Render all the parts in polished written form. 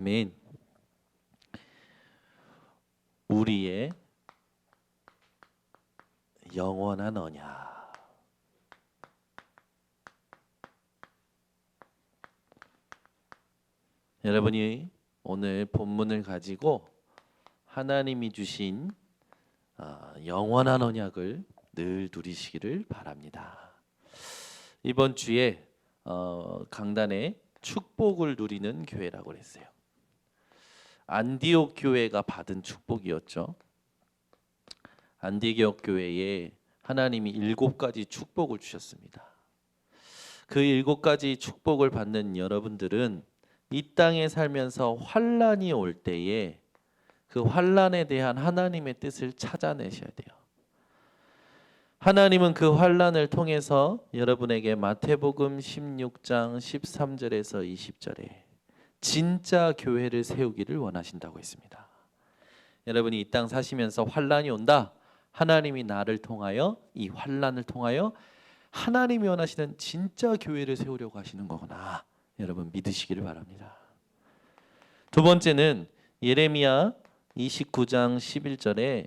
아멘. 우리의 영원한 언약. 여러분이 오늘 본문을 가지고 하나님이 주신 영원한 언약을 늘 누리시기를 바랍니다. 이번 주에 강단에 축복을 누리는 교회라고 했어요. 안디옥 교회가 받은 축복이었죠. 안디옥 교회에 하나님이 7가지 축복을 주셨습니다. 그 7가지 축복을 받는 여러분들은 이 땅에 살면서 환난이 올 때에 그 환난에 대한 하나님의 뜻을 찾아내셔야 돼요. 하나님은 그 환난을 통해서 여러분에게 마태복음 16장 13절에서 20절에 진짜 교회를 세우기를 원하신다고 했습니다. 여러분이 이 땅 사시면서 환난이 온다. 하나님이 나를 통하여 이 환난을 통하여 하나님이 원하시는 진짜 교회를 세우려고 하시는 거구나. 여러분 믿으시기를 바랍니다. 두 번째는 예레미야 29장 11절에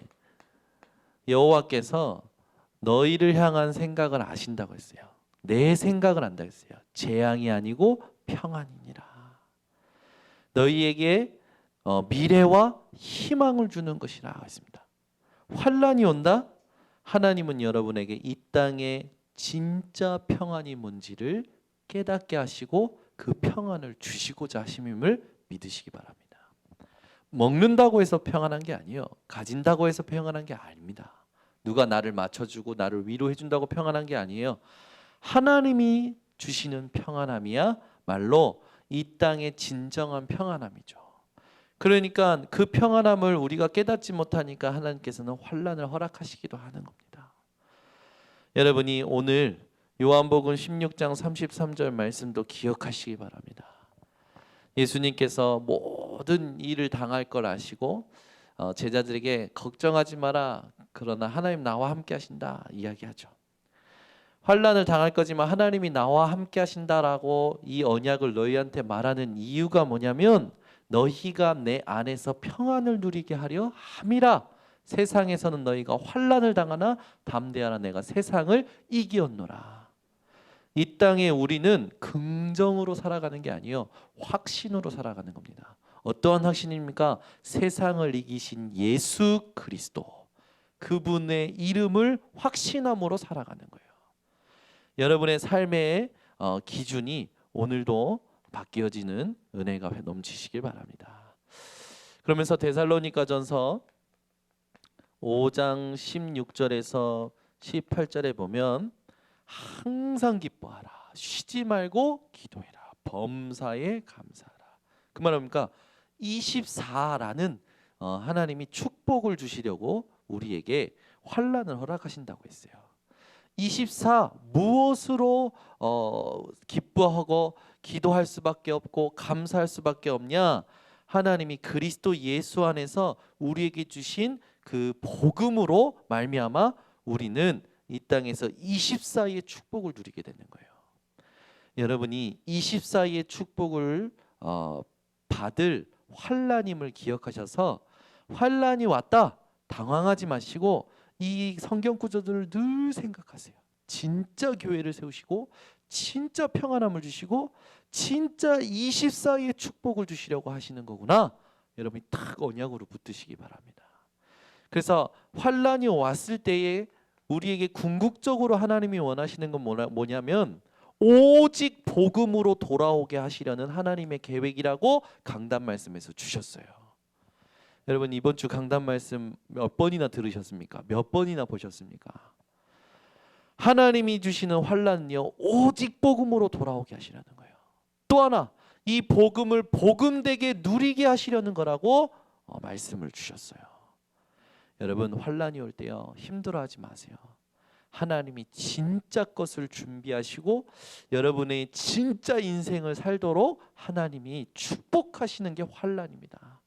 여호와께서 너희를 향한 생각을 아신다고 했어요. 내 생각을 안다고 했어요. 재앙이 아니고 평안이니라. 너희에게 미래와 희망을 주는 것이라 했습니다. 환난이 온다. 하나님은 여러분에게 이 땅에 진짜 평안이 뭔지를 깨닫게 하시고 그 평안을 주시고자 하심임을 믿으시기 바랍니다. 먹는다고 해서 평안한 게 아니에요. 가진다고 해서 평안한 게 아닙니다. 누가 나를 맞춰주고 나를 위로해 준다고 평안한 게 아니에요. 하나님이 주시는 평안함이야 말로 이 땅의 진정한 평안함이죠. 그러니까 그 평안함을 우리가 깨닫지 못하니까 하나님께서는 환난을 허락하시기도 하는 겁니다. 여러분이 오늘 요한복음 16장 33절 말씀도 기억하시기 바랍니다. 예수님께서 모든 일을 당할 걸 아시고 제자들에게 걱정하지 마라. 그러나 하나님 나와 함께 하신다 이야기하죠. 환난을 당할 거지만 하나님이 나와 함께 하신다라고 이 언약을 너희한테 말하는 이유가 뭐냐면 너희가 내 안에서 평안을 누리게 하려 함이라. 세상에서는 너희가 환난을 당하나 담대하라 내가 세상을 이기었노라. 이 땅에 우리는 긍정으로 살아가는 게 아니에요. 확신으로 살아가는 겁니다. 어떠한 확신입니까? 세상을 이기신 예수 그리스도 그분의 이름을 확신함으로 살아가는 거예요. 여러분의 삶의 기준이 오늘도 바뀌어지는 은혜가 넘치시길 바랍니다. 그러면서 데살로니가전서 5장 16절에서 18절에 보면 항상 기뻐하라 쉬지 말고 기도해라 범사에 감사하라. 그 말입니까? 24라는 하나님이 축복을 주시려고 우리에게 환난을 허락하신다고 했어요. 24 무엇으로 기뻐하고 기도할 수밖에 없고 감사할 수밖에 없냐? 하나님이 그리스도 예수 안에서 우리에게 주신 그 복음으로 말미암아 우리는 이 땅에서 24의 축복을 누리게 되는 거예요. 여러분이 24의 축복을 받을 환난임을 기억하셔서 환난이 왔다 당황하지 마시고 이 성경 구절들을 늘 생각하세요. 진짜 교회를 세우시고 진짜 평안함을 주시고 진짜 24의 축복을 주시려고 하시는 거구나. 여러분이 딱 언약으로 붙드시기 바랍니다. 그래서 환난이 왔을 때에 우리에게 궁극적으로 하나님이 원하시는 건 뭐냐면 오직 복음으로 돌아오게 하시려는 하나님의 계획이라고 강단 말씀에서 주셨어요. 여러분 이번 주 강단 말씀 몇 번이나 들으셨습니까? 몇 번이나 보셨습니까? 하나님이 주시는 환난은요 오직 복음으로 돌아오게 하시려는 거예요. 또 하나 이 복음을 복음되게 누리게 하시려는 거라고 말씀을 주셨어요. 여러분 환난이 올 때요 힘들어하지 마세요. 하나님이 진짜 것을 준비하시고 여러분의 진짜 인생을 살도록 하나님이 축복하시는 게 환난입니다.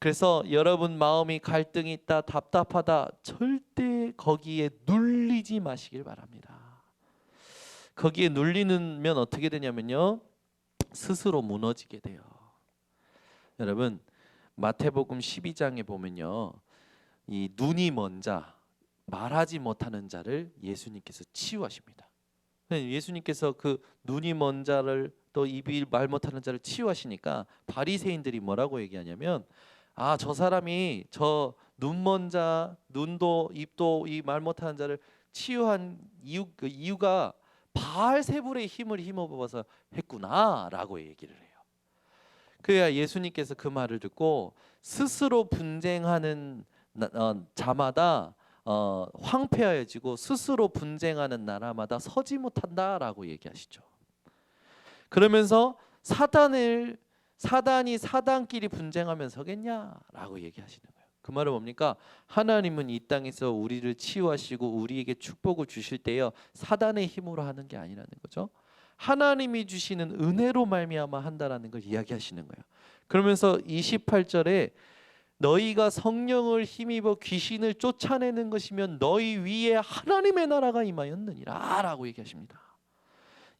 그래서 여러분 마음이 갈등이 있다 답답하다 절대 거기에 눌리지 마시길 바랍니다. 거기에 눌리면 어떻게 되냐면요 스스로 무너지게 돼요. 여러분 마태복음 12장에 보면요, 이 눈이 먼 자, 말하지 못하는 자를 예수님께서 치유하십니다. 예수님께서 그 눈이 먼 자를 또 입이 말 못하는 자를 치유하시니까 바리새인들이 뭐라고 얘기하냐면, 아, 저 사람이 저 눈 먼 자, 눈도 입도 이 말 못하는 자를 치유한 그 이유가 바알세불의 힘을 힘입어서 했구나라고 얘기를 해요. 그래야 예수님께서 그 말을 듣고 스스로 분쟁하는 자마다 황폐하여지고 스스로 분쟁하는 나라마다 서지 못한다라고 얘기하시죠. 그러면서 사단이 사단끼리 분쟁하면 서겠냐라고 얘기하시는 거예요. 그 말은 뭡니까? 하나님은 이 땅에서 우리를 치유하시고 우리에게 축복을 주실 때요, 사단의 힘으로 하는 게 아니라는 거죠. 하나님이 주시는 은혜로 말미암아 한다라는 걸 이야기하시는 거예요. 그러면서 28절에 너희가 성령을 힘입어 귀신을 쫓아내는 것이면 너희 위에 하나님의 나라가 임하였느니라 라고 얘기하십니다.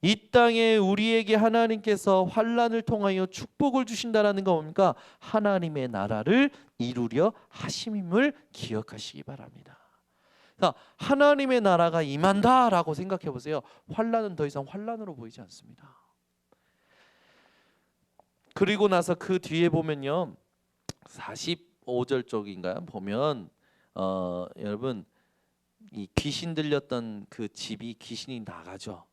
이 땅에 우리에게 하나님께서 환난을 통하여 축복을 주신다라는 거 뭡니까? 하나님의 나라를 이루려 하심임을 기억하시기 바랍니다. 하나님의 나라가 임한다라고 생각해 보세요. 환난은 더 이상 환난으로 보이지 않습니다. 그리고 나서 그 뒤에 보면요, 45절 쪽인가요? 보면 여러분 이 귀신 들렸던 그 집이 귀신이 나가죠.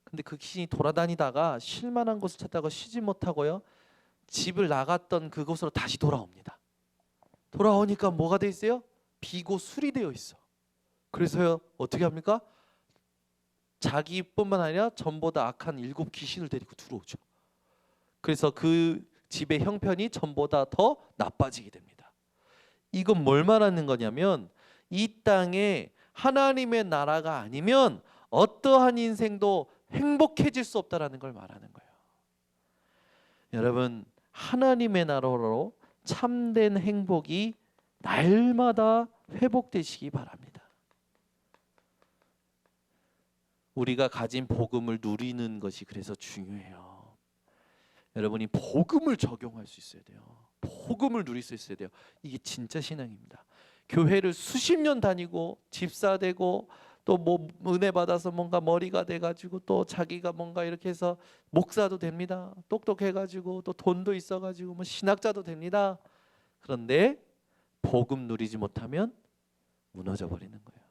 근데 그 귀신이 돌아다니다가 쉴 만한 곳을 찾다가 쉬지 못하고요, 집을 나갔던 그곳으로 다시 돌아옵니다. 돌아오니까 뭐가 돼 있어요? 비고 술이 되어 있어. 그래서요, 어떻게 합니까? 자기뿐만 아니라 전보다 악한 7 귀신을 데리고 들어오죠. 그래서 그 집의 형편이 전보다 더 나빠지게 됩니다. 이건 뭘 말하는 거냐면, 이 땅에 하나님의 나라가 아니면 어떠한 인생도 행복해질 수 없다라는 걸 말하는 거예요. 여러분, 하나님의 나라로 참된 행복이 날마다 회복되시기 바랍니다. 우리가 가진 복음을 누리는 것이 그래서 중요해요. 여러분이 복음을 적용할 수 있어야 돼요. 복음을 누릴 수 있어야 돼요. 이게 진짜 신앙입니다. 교회를 수십 년 다니고 집사 되고 또 뭐 은혜 받아서 뭔가 머리가 돼가지고 또 자기가 뭔가 이렇게 해서 목사도 됩니다. 똑똑해가지고 또 돈도 있어가지고 뭐 신학자도 됩니다. 그런데 복음 누리지 못하면 무너져 버리는 거예요.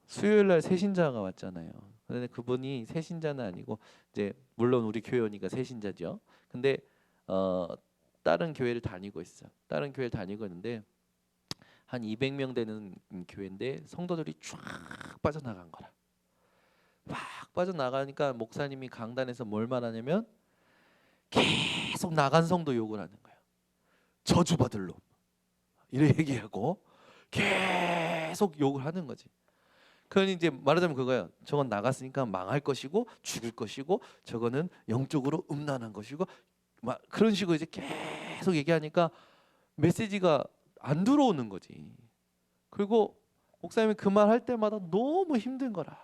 수요일 날 새신자가 왔잖아요. 그런데 그분이 새신자는 아니고 이제 물론 우리 교회니까 새신자죠. 근데 다른 교회를 다니고 있어요. 다른 교회를 다니고 있는데 한 200명 되는 교회인데 성도들이 쫙 빠져나간 거라. 막 빠져나가니까 목사님이 강단에서 뭘 말하냐면 계속 나간 성도 욕을 하는 거예요. 저주받을 놈. 이래 얘기하고 계속 욕을 하는 거지. 그러니 이제 말하자면 그거예요. 저건 나갔으니까 망할 것이고 죽을 것이고 저거는 영적으로 음란한 것이고 막 그런 식으로 이제 계속 얘기하니까 메시지가 안 들어오는 거지. 그리고 목사님이 그 말 할 때마다 너무 힘든 거라.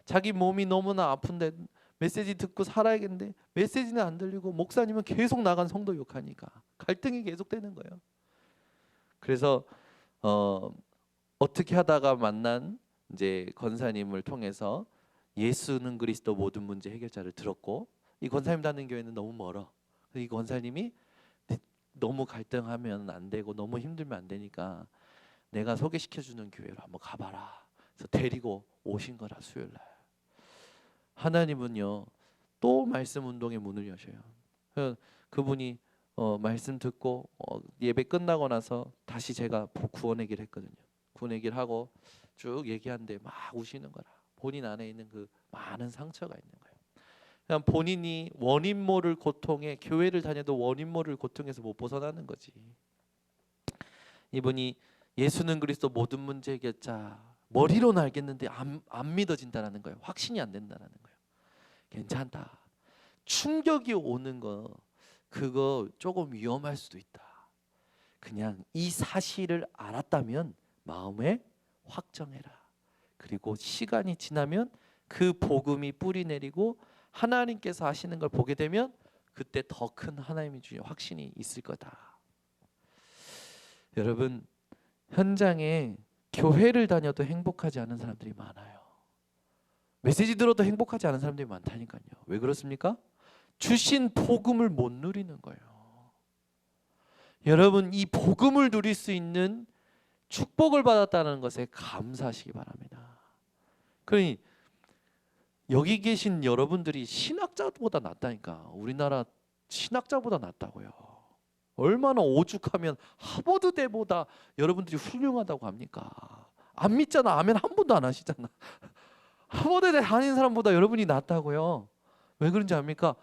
자기 몸이 너무나 아픈데 메시지 듣고 살아야겠는데 메시지는 안 들리고 목사님은 계속 나간 성도 욕하니까 갈등이 계속되는 거예요. 그래서 어떻게 하다가 만난 이제 권사님을 통해서 예수는 그리스도 모든 문제 해결자를 들었고, 이 권사님 다니는 교회는 너무 멀어. 이 권사님이 너무 갈등하면 안 되고 너무 힘들면 안 되니까 내가 소개시켜주는 교회로 한번 가봐라. 그래서 데리고 오신 거라. 수요일 날 하나님은요 또 말씀 운동의 문을 여셔요. 그분이 말씀 듣고 예배 끝나고 나서 다시 제가 구원 얘기를 했거든요. 구원 얘기를 하고 쭉 얘기하는데 막 우시는 거라. 본인 안에 있는 그 많은 상처가 있는 거예요. 그냥 본인이 원인 모를 고통에, 교회를 다녀도 원인 모를 고통에서 못 벗어나는 거지. 이분이 예수는 그리스도 모든 문제 해결자, 머리로는 알겠는데 안 믿어진다라는 거예요. 확신이 안 된다라는 거예요. 괜찮다. 충격이 오는 거 그거 조금 위험할 수도 있다. 그냥 이 사실을 알았다면 마음에 확정해라. 그리고 시간이 지나면 그 복음이 뿌리 내리고 하나님께서 하시는 걸 보게 되면 그때 더 큰 하나님이 주신 확신이 있을 거다. 여러분, 현장에 교회를 다녀도 행복하지 않은 사람들이 많아요. 메시지 들어도 행복하지 않은 사람들이 많다니까요. 왜 그렇습니까? 주신 복음을 못 누리는 거예요. 여러분, 이 복음을 누릴 수 있는 축복을 받았다는 것에 감사하시기 바랍니다. 그러니 여기 계신 여러분들이 신학자보다 낫다니까. 우리나라 신학자보다 낫다고요. 얼마나 오죽하면 하버드대보다 여러분들이 훌륭하다고 합니까? 안 믿잖아. 아멘 한 번도 안 하시잖아. 하버드대 다닌 사람보다 여러분이 낫다고요. 왜 그런지 압니까?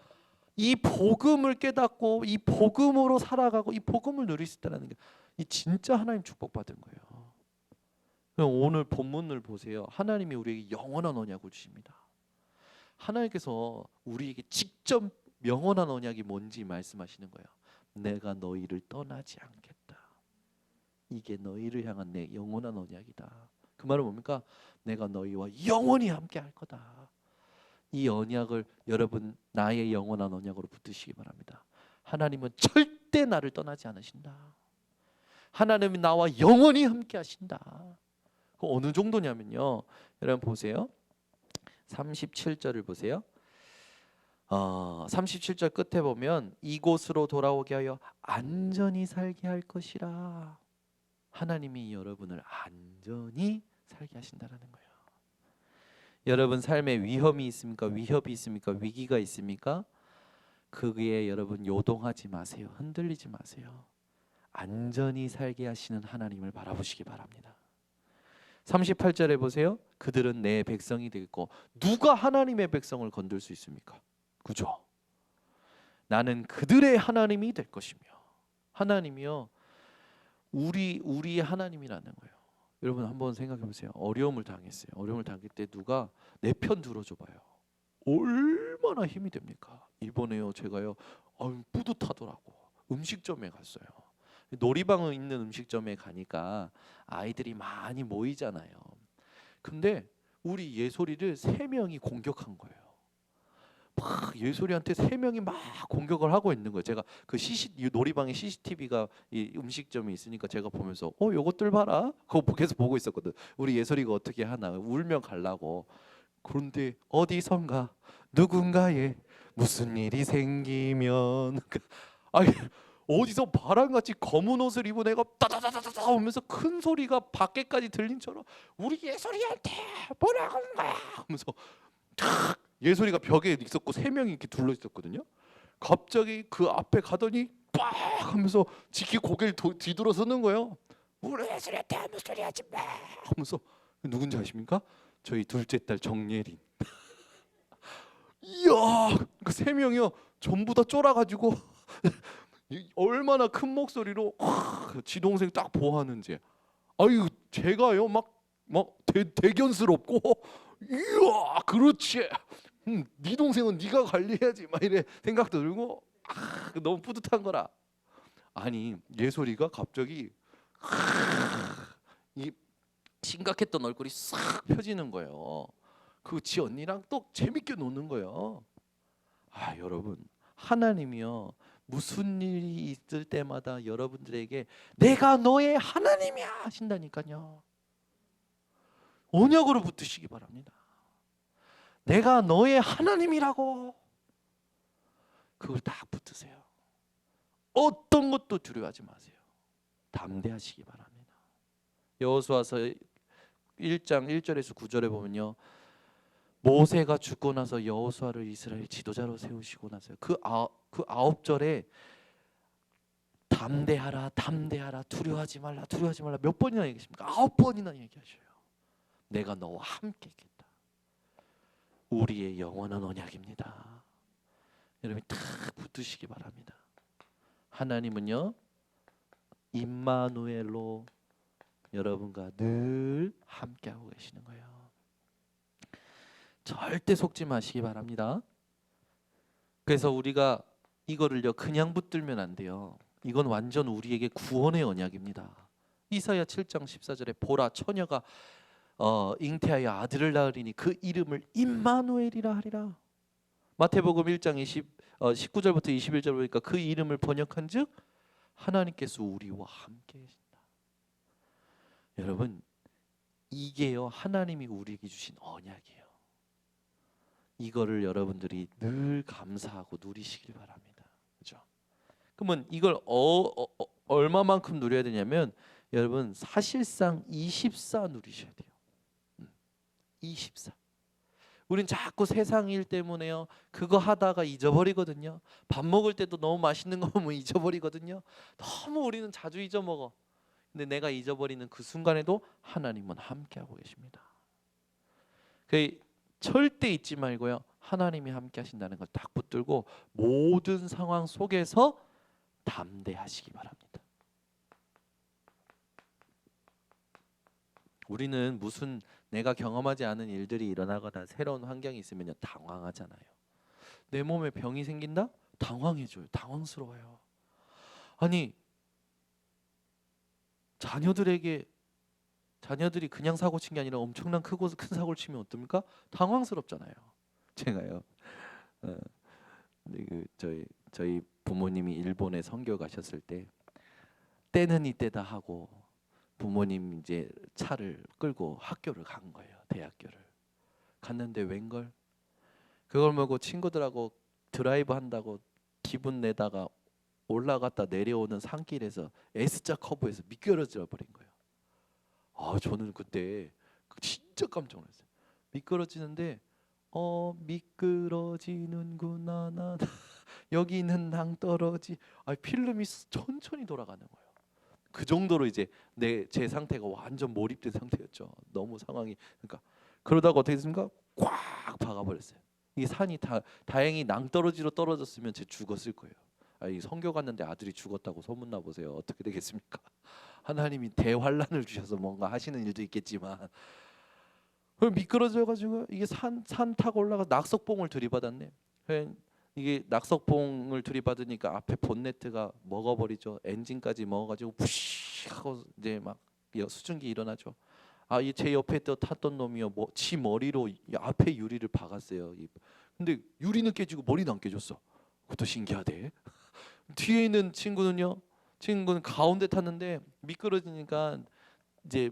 이 복음을 깨닫고 이 복음으로 살아가고 이 복음을 누릴 수 있다는 게 이 진짜 하나님 축복받은 거예요. 오늘 본문을 보세요. 하나님이 우리에게 영원한 언약을 주십니다. 하나님께서 우리에게 직접 영원한 언약이 뭔지 말씀하시는 거예요. 내가 너희를 떠나지 않겠다. 이게 너희를 향한 내 영원한 언약이다. 그 말은 뭡니까? 내가 너희와 영원히 함께 할 거다. 이 언약을 여러분 나의 영원한 언약으로 붙드시기 바랍니다. 하나님은 절대 나를 떠나지 않으신다. 하나님은 나와 영원히 함께 하신다. 그 어느 정도냐면요. 여러분 보세요. 37절을 보세요. 37절 끝에 보면 이곳으로 돌아오게 하여 안전히 살게 할 것이라. 하나님이 여러분을 안전히 살게 하신다라는 거예요. 여러분 삶에 위험이 있습니까? 위협이 있습니까? 위기가 있습니까? 거기에 여러분 요동하지 마세요. 흔들리지 마세요. 안전히 살게 하시는 하나님을 바라보시기 바랍니다. 38절에 보세요. 그들은 내 백성이 되겠고 누가 하나님의 백성을 건들 수 있습니까? 그죠? 나는 그들의 하나님이 될 것이며. 하나님이요 우리 하나님이라는 거예요. 여러분 한번 생각해 보세요. 어려움을 당했어요. 어려움을 당할 때 누가 내 편 들어줘 봐요. 얼마나 힘이 됩니까? 이번에요 제가요 뿌듯하더라고. 음식점에 갔어요. 놀이방 있는 음식점에 가니까 아이들이 많이 모이잖아요. 근데 우리 예솔이를 3명이 공격한 거예요. 막 예솔이한테 3명이 막 공격을 하고 있는 거예요. 제가 그 놀이방에 CCTV가 이 음식점이 있으니까 제가 보면서 요것들 봐라. 그거 계속 보고 있었거든. 우리 예솔이가 어떻게 하나 울면 갈라고. 그런데 어디선가 누군가에 무슨 일이 생기면 아니 어디서 바람같이 검은 옷을 입은 애가 따다다다다 오면서 큰 소리가 밖에까지 들린처럼 우리 예솔이한테 뭐라고 하는 거야 하면서 탁 예솔이가 벽에 있었고 3명이 이렇게 둘러 있었거든요. 갑자기 그 앞에 가더니 빡 하면서 지키 고개를 뒤돌아서는 거예요. 우리 예솔이한테 아무 소리 하지 마 하면서. 누군지 아십니까? 저희 둘째 딸 정예린. 이야 그 3명이요 전부 다 쫄아가지고 얼마나 큰 목소리로 지 동생 딱 보호하는지. 아유 제가요 막 대견스럽고 이야 그렇지. 네 동생은 네가 관리해야지 막 이래 생각도 들고 너무 뿌듯한 거라. 아니 예솔이가 갑자기 이 심각했던 얼굴이 싹 펴지는 거예요. 그 지 언니랑 또 재밌게 노는 거예요. 여러분 하나님이요 무슨 일이 있을 때마다 여러분들에게 내가 너의 하나님이야 하신다니까요. 언약으로 붙으시기 바랍니다. 내가 너의 하나님이라고 그걸 딱 붙으세요. 어떤 것도 두려워하지 마세요. 담대하시기 바랍니다. 여호수아서 1장 1절에서 9절에 보면요. 모세가 죽고 나서 여호수아를 이스라엘 지도자로 세우시고 나서요. 그 9절에 담대하라 담대하라 두려워하지 말라 두려워하지 말라 몇 번이나 얘기하십니까? 9번이나 얘기하셔요. 내가 너와 함께 있겠다. 우리의 영원한 언약입니다. 여러분 딱 붙으시기 바랍니다. 하나님은요 임마누엘로 여러분과 늘 함께하고 계시는 거예요. 절대 속지 마시기 바랍니다. 그래서 우리가 이거를요 그냥 붙들면 안 돼요. 이건 완전 우리에게 구원의 언약입니다. 이사야 7장 14절에 보라 처녀가 잉태하여 아들을 낳으리니 그 이름을 임마누엘이라 하리라. 마태복음 1장 19절부터 21절 보니까 그 이름을 번역한즉 하나님께서 우리와 함께 계신다. 여러분, 이게요 하나님이 우리에게 주신 언약이에요. 이거를 여러분들이 늘 감사하고 누리시길 바랍니다. 그렇죠? 그러면 이걸 얼마만큼 누려야 되냐면 여러분 사실상 24 누리셔야 돼요. 24. 우린 자꾸 세상 일 때문에요. 그거 하다가 잊어버리거든요. 밥 먹을 때도 너무 맛있는 거 보면 잊어버리거든요. 너무 우리는 자주 잊어먹어. 근데 내가 잊어버리는 그 순간에도 하나님은 함께하고 계십니다. 그 절대 잊지 말고요. 하나님이 함께 하신다는 걸 딱 붙들고 모든 상황 속에서 담대하시기 바랍니다. 우리는 무슨 내가 경험하지 않은 일들이 일어나거나 새로운 환경이 있으면 당황하잖아요. 내 몸에 병이 생긴다? 당황해져요. 당황스러워요. 아니 자녀들이 그냥 사고 친 게 아니라 엄청난 큰 사고를 치면 어떻습니까? 당황스럽잖아요. 제가요. 저희 부모님이 일본에 선교 가셨을 때 때는 이때다 하고 부모님 이제 차를 끌고 학교를 간 거예요. 대학교를 갔는데 웬걸 그걸 보고 친구들하고 드라이브 한다고 기분 내다가 올라갔다 내려오는 산길에서 S자 커브에서 미끄러져 버린 거예요. 저는 그때 진짜 깜짝 놀랐어요. 미끄러지는데 미끄러지는구나 나 여기는 낭떠러지. 필름이 천천히 돌아가는 거예요. 그 정도로 이제 제 상태가 완전 몰입된 상태였죠. 너무 상황이 그러니까 그러다가 어떻게 됐습니까? 꽉 박아버렸어요. 이게 산이 다행히 낭떠러지로 떨어졌으면 제 죽었을 거예요. 이 선교 갔는데 아들이 죽었다고 소문나 보세요. 어떻게 되겠습니까? 하나님이 대환란을 주셔서 뭔가 하시는 일도 있겠지만 미끄러져가지고 이게 산 타고 올라가 낙석봉을 들이받았네. 이게 낙석봉을 들이받으니까 앞에 본네트가 먹어버리죠. 엔진까지 먹어가지고 부시 하고 이제 막 수증기 일어나죠. 이 제 옆에 탔던 놈이요, 지 머리로 앞에 유리를 박았어요. 근데 유리는 깨지고 머리는 안 깨졌어. 그것도 신기하대. 뒤에 있는 친구는 가운데 탔는데 미끄러지니까 이제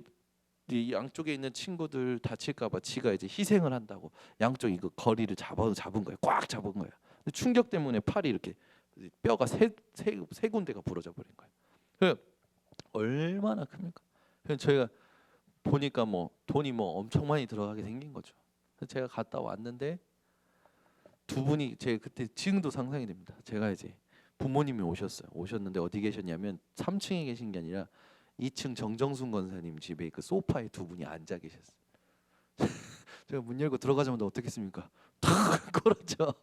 양쪽에 있는 친구들 다칠까봐 지가 이제 희생을 한다고 양쪽 이거 거리를 잡은 거예요. 꽉 잡은 거예요. 충격 때문에 팔이 이렇게 뼈가 세 군데가 부러져 버린 거예요. 얼마나 큽니까? 저희가 보니까 돈이 엄청 많이 들어가게 생긴 거죠. 제가 갔다 왔는데 두 분이 제가 그때 지금도 상상이 됩니다. 제가 이제 부모님이 오셨는데 어디 계셨냐면 3층에 계신 게 아니라 2층 정정순 권사님 집에 그 소파에 두 분이 앉아 계셨어요. 제가 문 열고 들어가자마자 어떻겠습니까? 탁 꿇었죠.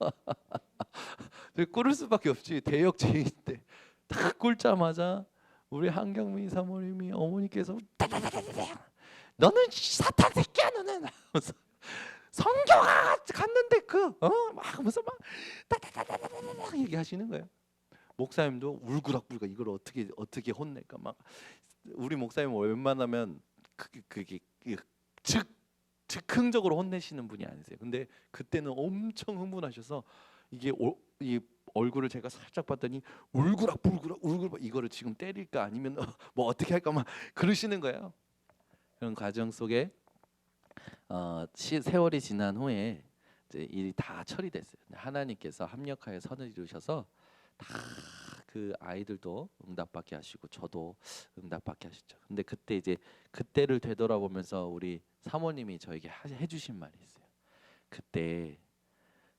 꿇을 수밖에 없지. 대역죄인인데 탁 꿇자마자 우리 한경민 사모님이 어머니께서 너는 사탄 새끼야 너는 성경아 갔는데 막 무슨 막 따다다다다다 얘기하시는 거예요. 목사님도 울그락불그락 이걸 어떻게 혼낼까 막 우리 목사님 웬만하면 그게 즉흥적으로 혼내시는 분이 아니세요. 근데 그때는 엄청 흥분하셔서 이 얼굴을 제가 살짝 봤더니 울그락불그락 이거를 지금 때릴까 아니면 뭐 어떻게 할까 막 그러시는 거예요. 그런 과정 속에 세월이 지난 후에 이제 일이 다 처리됐어요. 하나님께서 합력하여 선을 이루셔서 다 그 아이들도 응답받게 하시고 저도 응답받게 하셨죠. 근데 그때 이제 그때를 되돌아보면서 우리 사모님이 저에게 해주신 말이 있어요. 그때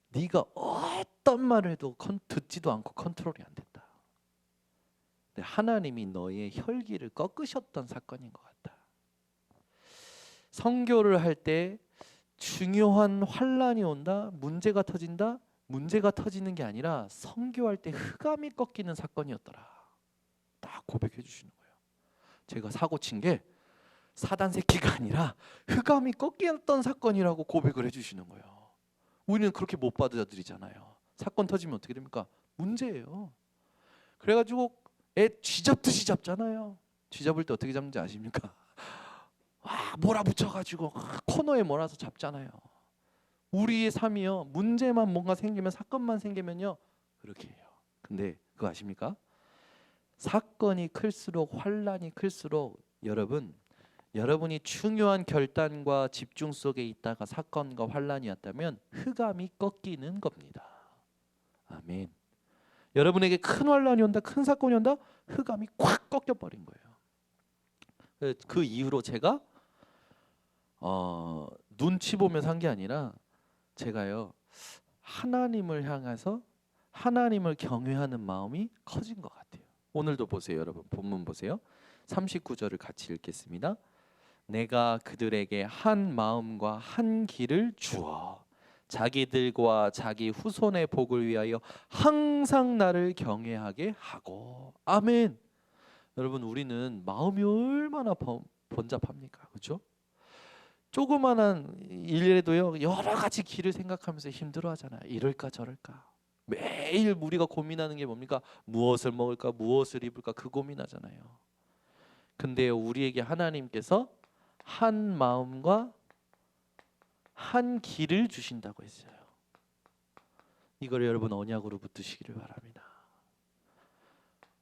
네가 어떤 말을 해도 듣지도 않고 컨트롤이 안 됐다. 근데 하나님이 너의 혈기를 꺾으셨던 사건인 것 같다. 선교를 할 때 중요한 환란이 온다, 문제가 터진다. 문제가 터지는 게 아니라 선교할 때 흑암이 꺾이는 사건이었더라. 딱 고백해 주시는 거예요. 제가 사고 친 게 사단 새끼가 아니라 흑암이 꺾였던 사건이라고 고백을 해주시는 거예요. 우리는 그렇게 못 받아들이잖아요. 사건 터지면 어떻게 됩니까? 문제예요. 그래가지고 애 쥐잡듯이 잡잖아요. 쥐잡을 때 어떻게 잡는지 아십니까? 몰아붙여가지고 코너에 몰아서 잡잖아요. 우리의 삶이요, 문제만 뭔가 생기면 사건만 생기면요 그렇게 해요. 근데 그거 아십니까? 사건이 클수록 환란이 클수록 여러분이 중요한 결단과 집중 속에 있다가 사건과 환란이 왔다면 흑암이 꺾이는 겁니다. 아멘. 여러분에게 큰 환란이 온다, 큰 사건이 온다, 흑암이 콱 꺾여 버린 거예요. 그 이후로 제가 눈치 보면서 한 게 아니라 제가요 하나님을 향해서 하나님을 경외하는 마음이 커진 것 같아요. 오늘도 보세요, 여러분. 본문 보세요. 39절을 같이 읽겠습니다. 내가 그들에게 한 마음과 한 길을 주어 자기들과 자기 후손의 복을 위하여 항상 나를 경외하게 하고. 아멘. 여러분, 우리는 마음이 얼마나 번잡합니까? 그렇죠? 조그만한 일에도요 여러 가지 길을 생각하면서 힘들어하잖아요. 이럴까 저럴까. 매일 우리가 고민하는 게 뭡니까? 무엇을 먹을까, 무엇을 입을까, 그 고민하잖아요. 근데 우리에게 하나님께서 한 마음과 한 길을 주신다고 했어요. 이걸 여러분 언약으로 붙드시기를 바랍니다.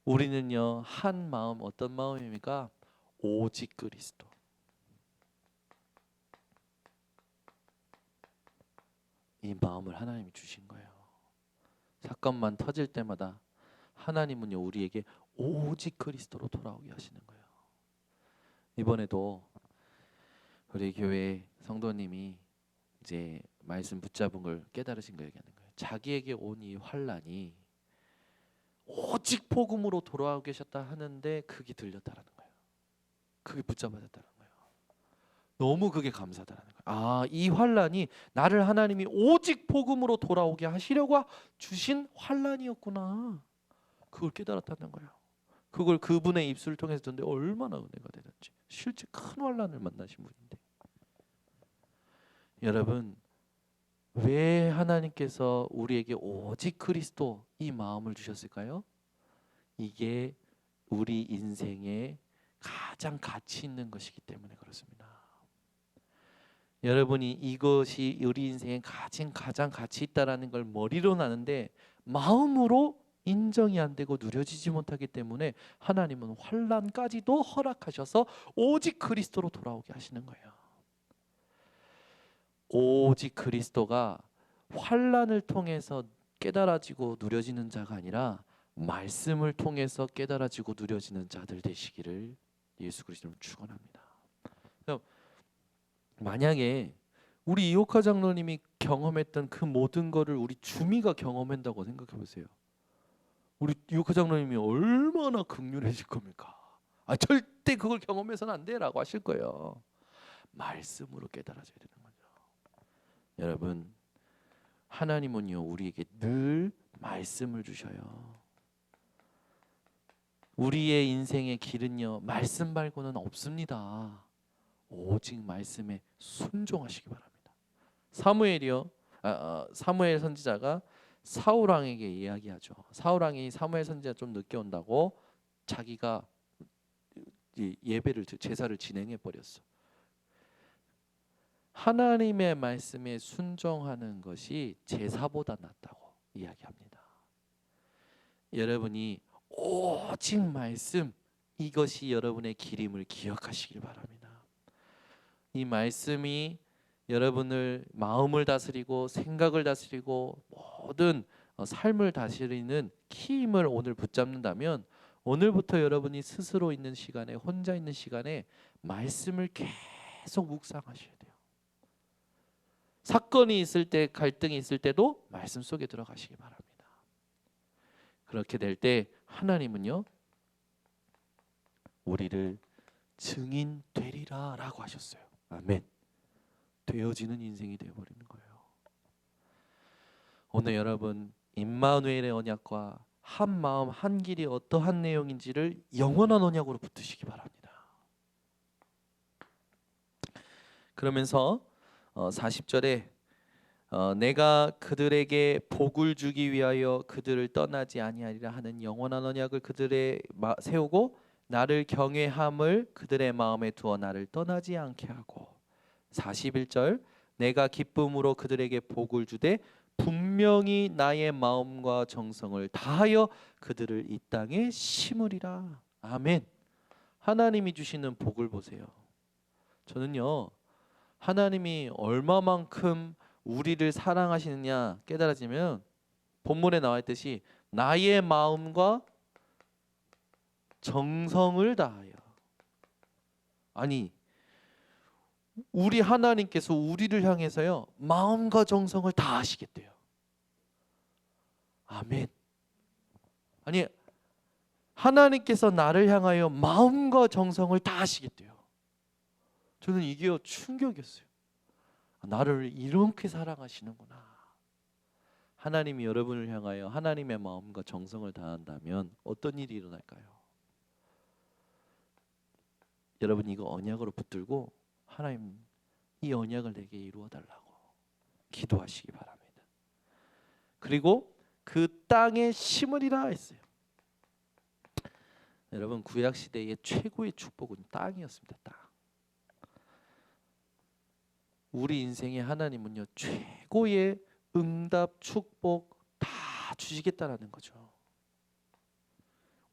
우리는요 한 마음, 어떤 마음입니까? 오직 그리스도. 이 마음을 하나님이 주신 거예요. 사건만 터질 때마다 하나님은요 우리에게 오직 그리스도로 돌아오게 하시는 거예요. 이번에도 우리 교회 성도님이 이제 말씀 붙잡은 걸 깨달으신 거 얘기하는 거예요. 자기에게 온 이 환란이 오직 복음으로 돌아오고 계셨다 하는데 그게 들렸다라는 거예요. 그게 붙잡아졌다는 거예요. 너무 그게 감사하다는 거예요. 아, 이 환란이 나를 하나님이 오직 복음으로 돌아오게 하시려고 주신 환란이었구나. 그걸 깨달았다는 거예요. 그걸 그분의 입술을 통해서 듣는데 얼마나 은혜가 되는지. 실제 큰 환란을 만나신 분인데. 여러분, 왜 하나님께서 우리에게 오직 그리스도 이 마음을 주셨을까요? 이게 우리 인생에 가장 가치 있는 것이기 때문에 그렇습니다. 여러분이 이것이 우리 인생에 가장 가치 있다라는 걸 머리로는 아는데 마음으로 인정이 안 되고 누려지지 못하기 때문에 하나님은 환난까지도 허락하셔서 오직 그리스도로 돌아오게 하시는 거예요. 오직 그리스도가 환난을 통해서 깨달아지고 누려지는 자가 아니라 말씀을 통해서 깨달아지고 누려지는 자들 되시기를 예수 그리스도로 축원합니다. 만약에 우리 이호카 장로님이 경험했던 그 모든 거를 우리 주미가 경험한다고 생각해 보세요. 우리 이호카 장로님이 얼마나 긍휼해질 겁니까? 아, 절대 그걸 경험해서는 안 돼라고 하실 거예요. 말씀으로 깨달아져야 되는 거죠. 여러분, 하나님은요 우리에게 늘 말씀을 주셔요. 우리의 인생의 길은요 말씀 말고는 없습니다. 오직 말씀에 순종하시기 바랍니다. 사무엘 선지자가 사울 왕에게 이야기하죠. 사울 왕이 사무엘 선지자 좀 늦게 온다고 자기가 예배를 제사를 진행해 버렸어. 하나님의 말씀에 순종하는 것이 제사보다 낫다고 이야기합니다. 여러분이 오직 말씀, 이것이 여러분의 길임을 기억하시길 바랍니다. 이 말씀이 여러분을 마음을 다스리고 생각을 다스리고 모든 삶을 다스리는 키임을 오늘 붙잡는다면 오늘부터 여러분이 스스로 있는 시간에, 혼자 있는 시간에 말씀을 계속 묵상하셔야 돼요. 사건이 있을 때, 갈등이 있을 때도 말씀 속에 들어가시기 바랍니다. 그렇게 될 때 하나님은요 우리를 증인 되리라 라고 하셨어요. 아멘. 되어지는 인생이 되어버리는 거예요. 오늘 여러분 임마누엘의 언약과 한 마음 한 길이 어떠한 내용인지를 영원한 언약으로 붙드시기 바랍니다. 그러면서 40절에 내가 그들에게 복을 주기 위하여 그들을 떠나지 아니하리라 하는 영원한 언약을 그들의 세우고 나를 경외함을 그들의 마음에 두어 나를 떠나지 않게 하고 41절 내가 기쁨으로 그들에게 복을 주되 분명히 나의 마음과 정성을 다하여 그들을 이 땅에 심으리라. 아멘. 하나님이 주시는 복을 보세요. 저는요, 하나님이 얼마만큼 우리를 사랑하시느냐 깨달아지면 본문에 나와 있듯이 나의 마음과 정성을 다하여. 아니, 우리 하나님께서 우리를 향해서요 마음과 정성을 다하시겠대요. 아멘. 아니, 하나님께서 나를 향하여 마음과 정성을 다하시겠대요. 저는 이게 충격이었어요. 나를 이렇게 사랑하시는구나. 하나님이 여러분을 향하여 하나님의 마음과 정성을 다한다면 어떤 일이 일어날까요? 여러분 이거 언약으로 붙들고 하나님 이 언약을 내게 이루어 달라고 기도하시기 바랍니다. 그리고 그 땅에 심으리라 했어요. 여러분 구약 시대의 최고의 축복은 땅이었습니다. 땅. 우리 인생의 하나님은요 최고의 응답 축복 다 주시겠다라는 거죠.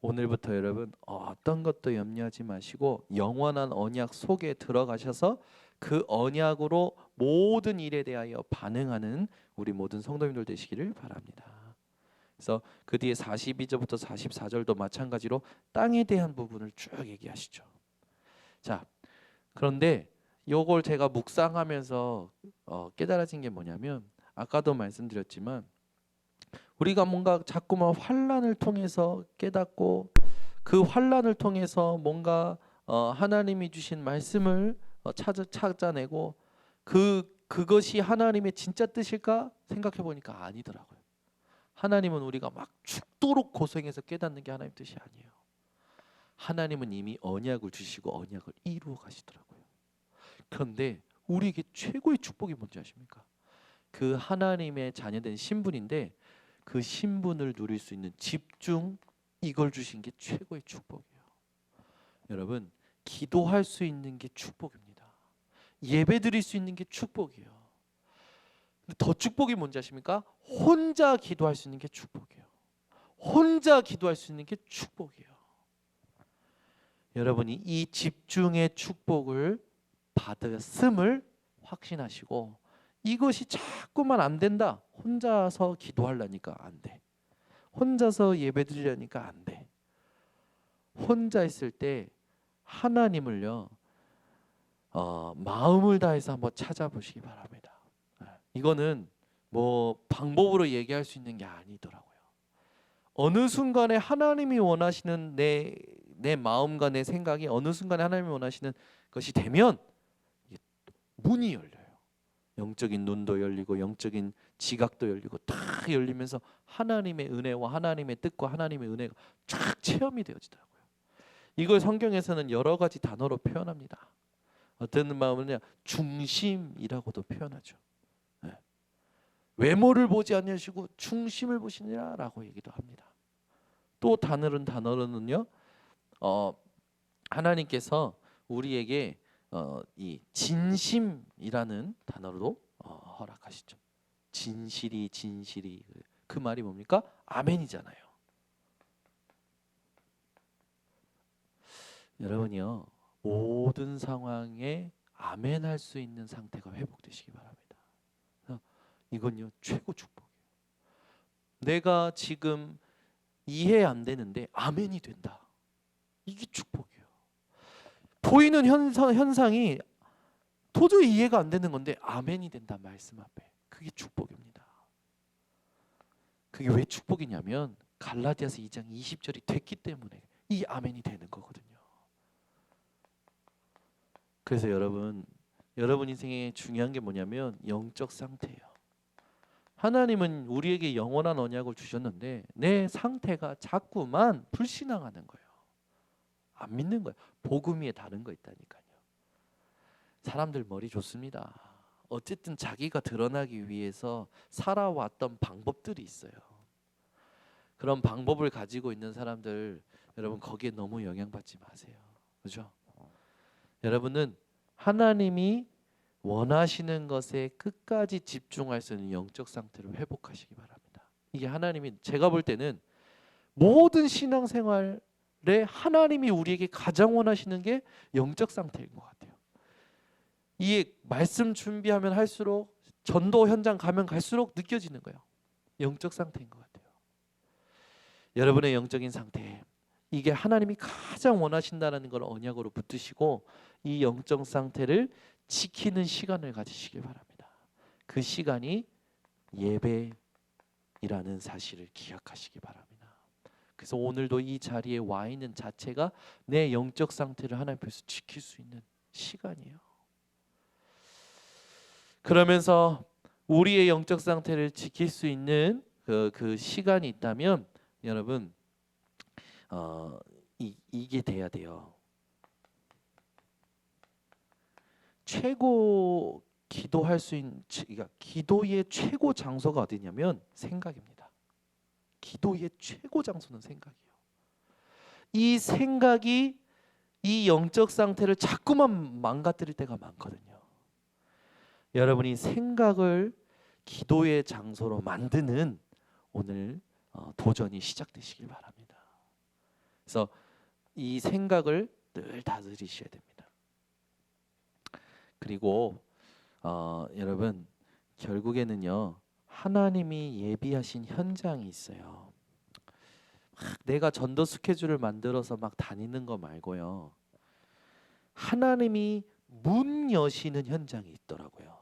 오늘부터 여러분 어떤 것도 염려하지 마시고 영원한 언약 속에 들어가셔서 그 언약으로 모든 일에 대하여 반응하는 우리 모든 성도님들 되시기를 바랍니다. 그래서 그 뒤에 42절부터 44절도 마찬가지로 땅에 대한 부분을 쭉 얘기하시죠. 자, 그런데 요걸 제가 묵상하면서 깨달아진 게 뭐냐면 아까도 말씀드렸지만 우리가 뭔가 자꾸만 환난을 통해서 깨닫고 그 환난을 통해서 뭔가 하나님이 주신 말씀을 찾아내고 그것이 하나님의 진짜 뜻일까 생각해 보니까 아니더라고요. 하나님은 우리가 막 죽도록 고생해서 깨닫는 게 하나님 뜻이 아니에요. 하나님은 이미 언약을 주시고 언약을 이루어 가시더라고요. 그런데 우리에게 최고의 축복이 뭔지 아십니까? 그 하나님의 자녀된 신분인데 그 신분을 누릴 수 있는 집중, 이걸 주신 게 최고의 축복이에요. 여러분 기도할 수 있는 게 축복입니다. 예배 드릴 수 있는 게 축복이에요. 더 축복이 뭔지 아십니까? 혼자 기도할 수 있는 게 축복이에요. 혼자 기도할 수 있는 게 축복이에요. 여러분이 이 집중의 축복을 받았음을 확신하시고 이것이 자꾸만 안 된다. 혼자서 기도하려니까 안 돼. 혼자서 예배 드리려니까 안 돼. 혼자 있을 때 하나님을요 마음을 다해서 한번 찾아보시기 바랍니다. 이거는 뭐 방법으로 얘기할 수 있는 게 아니더라고요. 어느 순간에 하나님이 원하시는 내 마음과 내 생각이 어느 순간에 하나님이 원하시는 것이 되면 문이 열려요. 영적인 눈도 열리고 영적인 지각도 열리고 다 열리면서 하나님의 은혜와 하나님의 뜻과 하나님의 은혜가 쫙 체험이 되어지더라고요. 이걸 성경에서는 여러 가지 단어로 표현합니다. 어떤 마음은요 중심이라고도 표현하죠. 네. 외모를 보지 아니하시고 중심을 보시니라라고 얘기도 합니다. 또 다른 단어로는요 하나님께서 우리에게 이 진심이라는 단어로도 허락하시죠. 진실이 그 말이 뭡니까? 아멘이잖아요. 여러분이요 모든 상황에 아멘할 수 있는 상태가 회복되시기 바랍니다. 이건요 최고 축복이에요. 내가 지금 이해 안 되는데 아멘이 된다. 이게 축복이에요. 보이는 현상이 도저히 이해가 안 되는 건데 아멘이 된다 말씀 앞에. 그게 축복입니다. 그게 왜 축복이냐면 갈라디아서 2장 20절이 됐기 때문에 이 아멘이 되는 거거든요. 그래서 여러분 인생에 중요한 게 뭐냐면 영적 상태예요. 하나님은 우리에게 영원한 언약을 주셨는데 내 상태가 자꾸만 불신앙하는 거예요. 안 믿는 거예요. 복음 위에 다른 거 있다니까요. 사람들 머리 좋습니다. 어쨌든 자기가 드러나기 위해서 살아왔던 방법들이 있어요. 그런 방법을 가지고 있는 사람들 여러분 거기에 너무 영향받지 마세요. 그렇죠? 여러분은 하나님이 원하시는 것에 끝까지 집중할 수 있는 영적 상태를 회복하시기 바랍니다. 이게 하나님이, 제가 볼 때는 모든 신앙생활에 하나님이 우리에게 가장 원하시는 게 영적 상태인 것 같아요. 이 말씀 준비하면 할수록, 전도 현장 가면 갈수록 느껴지는 거예요. 영적 상태인 것 같아요. 여러분의 영적인 상태, 이게 하나님이 가장 원하신다는 걸 언약으로 붙드시고 이 영적 상태를 지키는 시간을 가지시길 바랍니다. 그 시간이 예배이라는 사실을 기억하시기 바랍니다. 그래서 오늘도 이 자리에 와 있는 자체가 내 영적 상태를 하나님 앞에서 지킬 수 있는 시간이에요. 그러면서 우리의 영적 상태를 지킬 수 있는 그 시간이 있다면 여러분, 이게 돼야 돼요. 최고 기도할 수 있는, 그러니까 기도의 최고 장소가 어디냐면 생각입니다. 기도의 최고 장소는 생각이에요. 이 생각이 이 영적 상태를 자꾸만 망가뜨릴 때가 많거든요. 여러분이 생각을 기도의 장소로 만드는 오늘 도전이 시작되시길 바랍니다. 그래서 이 생각을 늘 다스리셔야 됩니다. 그리고 여러분, 결국에는요, 하나님이 예비하신 현장이 있어요. 내가 전도 스케줄을 만들어서 막 다니는 거 말고요, 하나님이 문 여시는 현장이 있더라고요.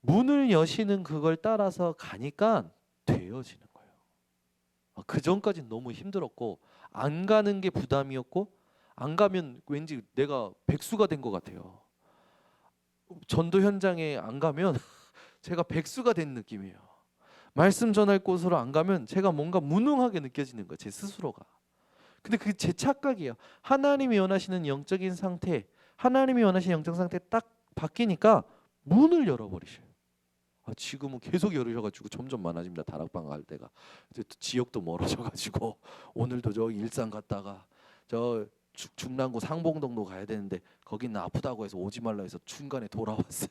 문을 여시는 그걸 따라서 가니까 되어지는 거예요. 그 전까지는 너무 힘들었고 안 가는 게 부담이었고, 안 가면 왠지 내가 백수가 된 것 같아요. 전도 현장에 안 가면 제가 백수가 된 느낌이에요. 말씀 전할 곳으로 안 가면 제가 뭔가 무능하게 느껴지는 거예요, 제 스스로가. 근데 그게 제 착각이에요. 하나님이 원하시는 영적인 상태, 하나님이 원하시는 영적 상태 딱 바뀌니까 문을 열어버리셔요. 지금은 계속 열으셔가지고 점점 많아집니다. 다락방 갈 때가. 이제 또 지역도 멀어져가지고 오늘도 저 일산 갔다가 저 중랑구 상봉동도 가야 되는데 거기는 아프다고 해서 오지 말라 해서 중간에 돌아왔어요.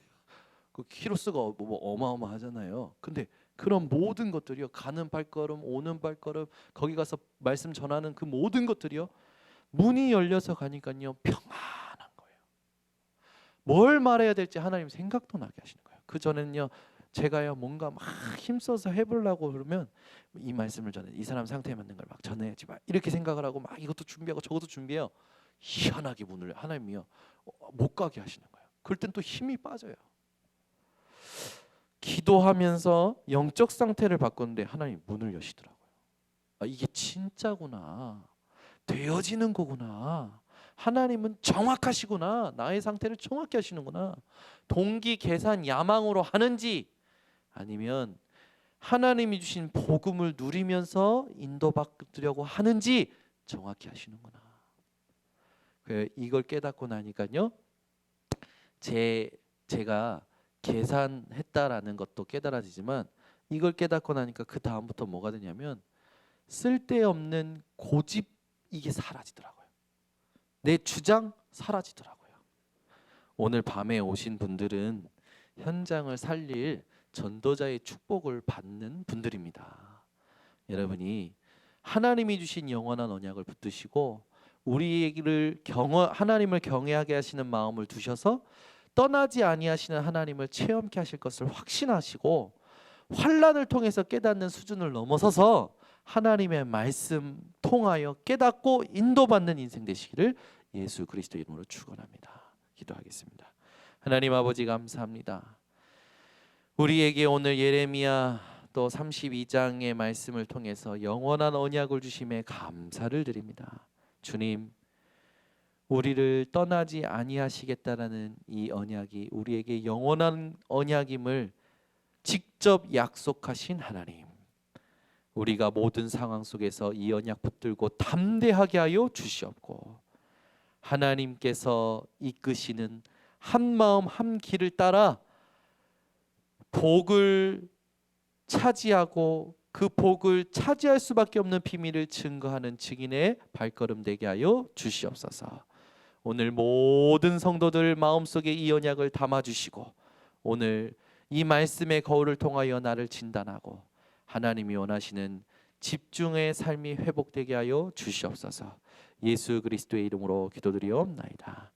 그 키로수가 뭐 어마어마하잖아요. 근데 그런 모든 것들이요, 가는 발걸음, 오는 발걸음, 거기 가서 말씀 전하는 그 모든 것들이요, 문이 열려서 가니까요 평안한 거예요. 뭘 말해야 될지 하나님 생각도 나게 하시는 거예요. 그 전에는요, 제가요 뭔가 막 힘써서 해보려고 그러면 이 말씀을 전해, 이 사람 상태에 맞는 걸 막 전해야지 막 이렇게 생각을 하고 막 이것도 준비하고 저것도 준비해요. 희한하게 문을 하나님이요 못 가게 하시는 거예요. 그럴 땐 또 힘이 빠져요. 기도하면서 영적 상태를 바꿨는데 하나님 문을 여시더라고요. 이게 진짜구나, 되어지는 거구나, 하나님은 정확하시구나, 나의 상태를 정확히 하시는구나. 동기 계산 야망으로 하는지 아니면 하나님이 주신 복음을 누리면서 인도받으려고 하는지 정확히 하시는구나. 이걸 깨닫고 나니까요, 제가 계산했다라는 것도 깨달아지지만, 이걸 깨닫고 나니까 그 다음부터 뭐가 되냐면 쓸데없는 고집, 이게 사라지더라고요. 내 주장 사라지더라고요. 오늘 밤에 오신 분들은 현장을 살릴 전도자의 축복을 받는 분들입니다. 여러분이 하나님이 주신 영원한 언약을 붙드시고 우리를 하나님을 경외하게 하시는 마음을 두셔서 떠나지 아니하시는 하나님을 체험케 하실 것을 확신하시고 환난을 통해서 깨닫는 수준을 넘어서서 하나님의 말씀 통하여 깨닫고 인도받는 인생 되시기를 예수 그리스도 이름으로 축원합니다. 기도하겠습니다. 하나님 아버지, 감사합니다. 우리에게 오늘 예레미야 또 32장의 말씀을 통해서 영원한 언약을 주심에 감사를 드립니다. 주님, 우리를 떠나지 아니하시겠다라는 이 언약이 우리에게 영원한 언약임을 직접 약속하신 하나님, 우리가 모든 상황 속에서 이 언약 붙들고 담대하게 하여 주시옵고, 하나님께서 이끄시는 한 마음 한 길을 따라 복을 차지하고 그 복을 차지할 수밖에 없는 비밀을 증거하는 증인의 발걸음 되게 하여 주시옵소서. 오늘 모든 성도들 마음속에 이 언약을 담아주시고 오늘 이 말씀의 거울을 통하여 나를 진단하고 하나님이 원하시는 집중의 삶이 회복되게 하여 주시옵소서. 예수 그리스도의 이름으로 기도드리옵나이다.